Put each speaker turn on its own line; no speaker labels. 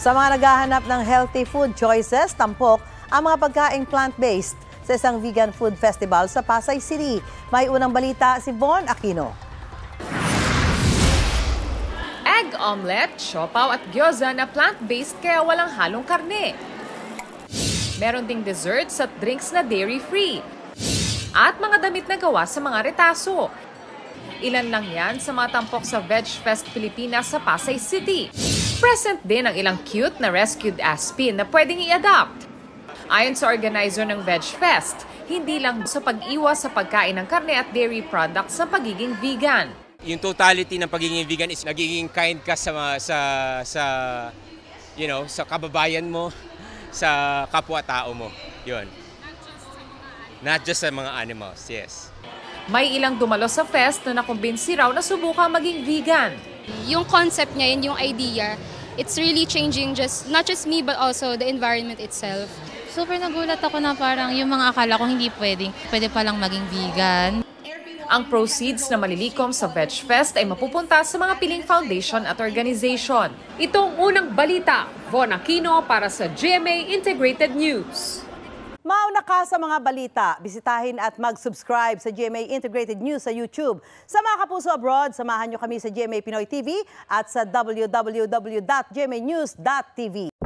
Sa mga naghahanap ng healthy food choices, tampok ang mga pagkaing plant-based sa isang vegan food festival sa Pasay City. May unang balita si Von Aquino.
Egg omelette, siopaw at gyoza na plant-based kaya walang halong karne. Meron ding desserts at drinks na dairy-free. At mga damit na gawa sa mga retaso. Ilan lang yan sa mga tampok sa Veg Fest Pilipinas sa Pasay City. Present din ang ilang cute na rescued aspin na pwedeng i-adopt. Ayon sa organizer ng Veg Fest, hindi lang sa pag-iwas sa pagkain ng karne at dairy products sa pagiging vegan.
Yung totality ng pagiging vegan is nagiging kind ka sa kababayan mo, sa kapwa-tao mo. Yun. Not just sa mga animals, yes.
May ilang dumalo sa fest na nakumbinsi raw na subukan maging vegan.
Yung concept niya, yung idea, it's really changing not just me but also the environment itself.
Super nagulat ako na parang yung mga akala ko hindi pwede palang maging vegan.
Ang proceeds na malilikom sa Veg Fest ay mapupunta sa mga piling foundation at organization. Itong unang balita, Von Aquino para sa GMA Integrated News.
Mauna ka sa mga balita, bisitahin at mag-subscribe sa GMA Integrated News sa YouTube. Sa mga kapuso abroad, samahan nyo kami sa GMA Pinoy TV at sa www.gmanews.tv.